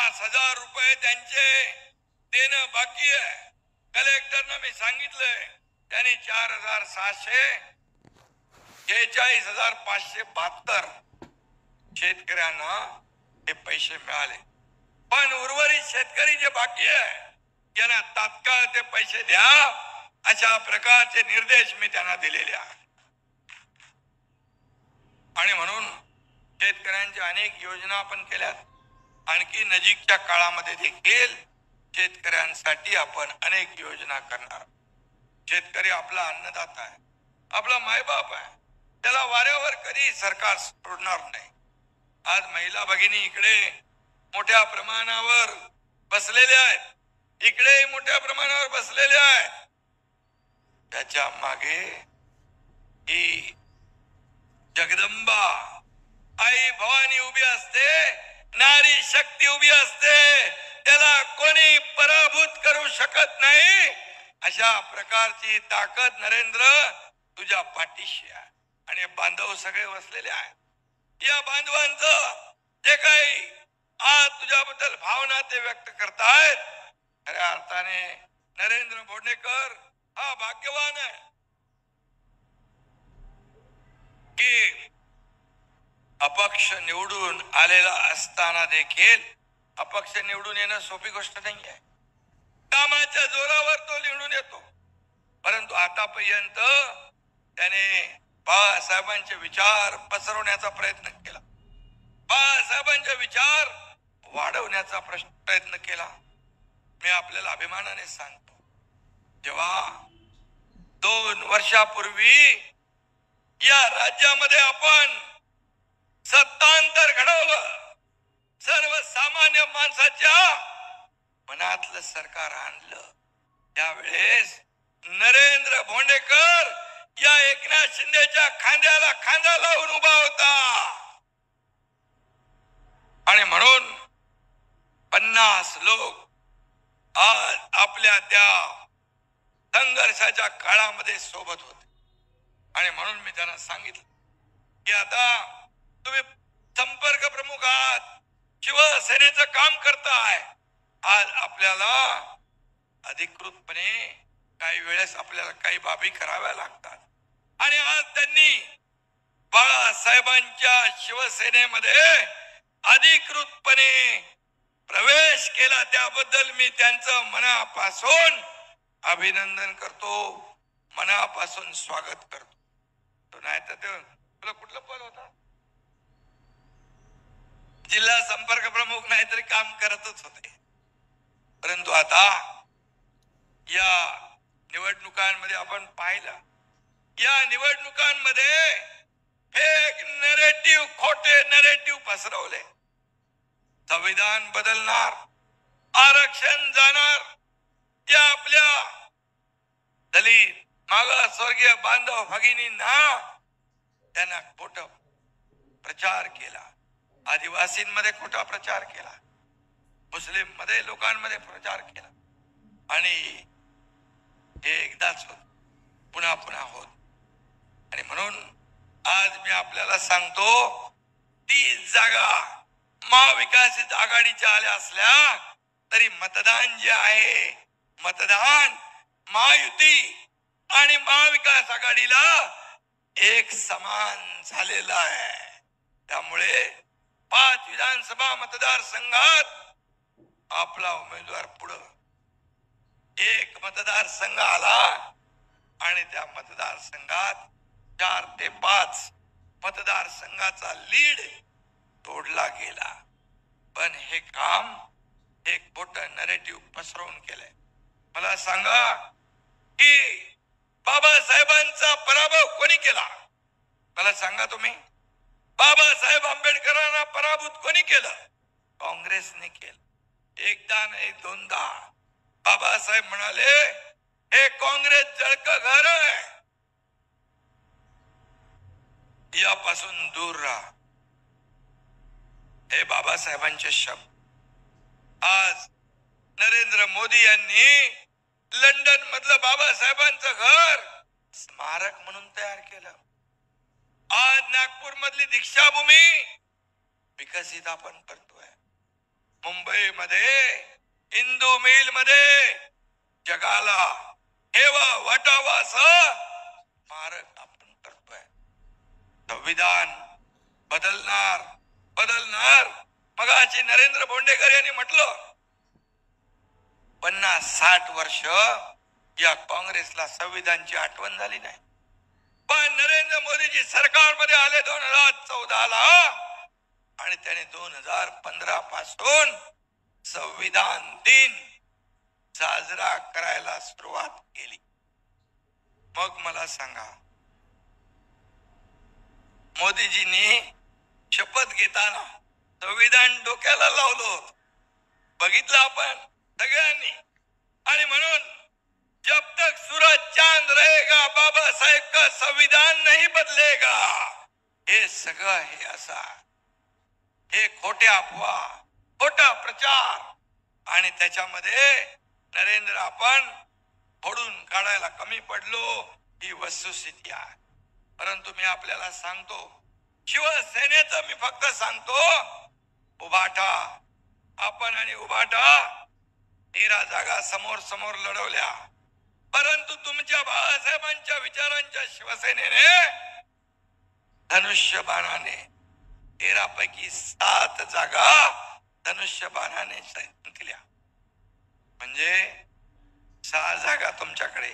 50,000 रुपये त्यांचे देणं बाकी आहे. कलेक्टरना मी सांगितलंय, त्यांनी 4,646,572 शेतकऱ्यांना हे पैसे मिळाले. पण उर्वरित शेतकरी जे बाकी आहे त्यांना तात्काळ ते पैसे द्या, अशा प्रकारचे निर्देश मी त्यांना दिलेले आहेत. आणि म्हणून शेतकऱ्यांच्या अनेक योजना आपण केल्या. आणखी नजीकच्या काळामध्ये देखील शेतकऱ्यांसाठी आपण अनेक योजना करणार. शेतकरी आपला अन्नदाता आहे, आपला मायबाप आहे, त्याला वाऱ्यावर कधी सरकार सोडणार नाही. आज महिला भगिनी इकडे मोठ्या प्रमाणावर बसलेले आहेत, इकडे मोठ्या प्रमाणावर बसलेले आहेत. त्याच्या मागे ही जगदंबा आई भवानी उभी असते, नारी शक्ती उभी असते, त्याला कोणी पराभूत करू शकत नाही. अशा प्रकारची ताकद नरेंद्र तुझ्या पाठीशी आहे. आणि बांधव सगळे बसलेले आहेत. या बांधवांचं जे काही आज तुझ्याबद्दल भावना ते व्यक्त करतायत, खऱ्या अर्थाने नरेंद्र बोडणेकर हा भाग्यवान आहे की अपक्ष निवडून आलेला असताना देखील, अपक्ष निवडून येणं सोपी गोष्ट नाही आहे. कामाच्या जोरावर तो निवडून येतो. परंतु आतापर्यंत त्याने बाळासाहेबांचे विचार पसरवण्याचा प्रयत्न केला, बाळासाहेबांचे विचार वाढवण्याचा प्रयत्न केला. मी आपल्याला अभिमानाने सांगतो, जेव्हा 2 वर्षापूर्वी या राज्यामध्ये आपण सत्तांतर घडवलं, सर्वसामान्य माणसाच्या मनातलं सरकार आणलं, त्यावेळेस नरेंद्र बोंडेकर या एकनाथ शिंदेच्या खांद्याला खांदा लावून उभा होता. आणि म्हणून 50 लोक आज आपल्या त्या संघर्षाच्या काळामध्ये सोबत होते. आणि म्हणून मी त्यांना सांगितलं की आता तुम्ही संपर्क प्रमुख आहात, शिवसेनेचं काम करताय. आज आपल्याला अधिकृतपणे काही वेळेस आपल्याला काही बाबी कराव्या लागतात. आणि आज त्यांनी बाळासाहेबांच्या शिवसेनेमध्ये अधिकृतपणे प्रवेश केला, त्याबद्दल मी त्यांचं मनापासून अभिनंदन करतो, मनापासून स्वागत करतो. तो नाही तर तुला कुठलं पद होता? जिल्हा संपर्क प्रमुख, नाहीतरी काम करतच होते. परंतु आता या निवडणुकांमध्ये आपण पाहिलं, या निवडणुकांमध्ये फेक नरेटिव्ह, खोटे नरेटिव्ह पसरवले. संविधान बदलणार, आरक्षण जाणार, या आपल्या दलित मागासवर्गीय बांधव भगिनींना त्यांना खोटा प्रचार केला, आदिवासींमध्ये खोटा प्रचार केला, मुस्लिम मध्ये लोकांमध्ये प्रचार केला. आणि हे एकदाच होत, पुन्हा पुन्हा होत. आणि म्हणून आज मी आपल्याला सांगतो, 30 जागा महाविकास आघाडीच्या आल्या असल्या तरी मतदान जे आहे, मतदान महायुती आणि महाविकास आघाडीला एक समान झालेला आहे. त्यामुळे 5 विधानसभा मतदारसंघात आपला उमेदवार पुढं, एक मतदारसंघ आला आणि त्या मतदारसंघात 4 ते 5 मतदारसंघाचा लीड तोडला गेला. पण हे काम एक मोठं नरेटिव्ह पसरवून केलंय. मला सांगा की बाबासाहेबांचा पराभव कोणी केला? मला सांगा तुम्ही. बाबासाहेब आंबेडकरांना पराभूत कोणी केलं? काँग्रेसने केलं. एकदा नाही, 2दा. बाबासाहेब म्हणाले, हे काँग्रेस जळक घर आहे, यापासून दूर राहा. हे बाबासाहेबांचे शब्द. आज नरेंद्र मोदी यांनी लंडन मधलं बाबासाहेबांचं घर स्मारक म्हणून तयार केलं. आज नागपूर मधली दीक्षाभूमी विकसित आपण करतोय. मुंबई मुंबईमध्ये हिंदू मिल मध्ये जगाला हेवा वाटावा असं स्मारक आपण करतोय. संविधान बदलणार बदलणार. मगाशी नरेंद्र बोंडेकर यांनी म्हटलं 50-60 वर्ष या काँग्रेसला संविधानची आठवण झाली नाही. पण नरेंद्र मोदीजी सरकारमध्ये आले 2014ला आणि त्याने 2015 पासून संविधान दिन साजरा करायला सुरुवात केली. मग मला सांगा, मोदीजींनी शपथ घेताना संविधान डोक्याला लावलं, बघितलं आपण सगळ्यांनी. आणि म्हणून जब तक सूरज चांद रहेगा बाबा साहेब का संविधान नहीं बदलेगा. हे सगळं हे असा हे खोट्या अफवा, खोटा प्रचार आणि त्याच्यामध्ये नरेंद्र आपण फोडून काढायला कमी पडलो ही वस्तुस्थिती आहे. परंतु मी आपल्याला सांगतो, शिवसेनेचं मी फक्त सांगतो, उभाटा आपण आणि उभाटा 13 जागा समोर समोर लढवल्या. परंतु तुमच्या बाळासाहेबांच्या विचारांच्या शिवसेनेने धनुष्यबाणाने 13 पैकी 7 जागा धनुष्यबाणाने जिंकल्या. म्हणजे 6 जागा तुमच्याकडे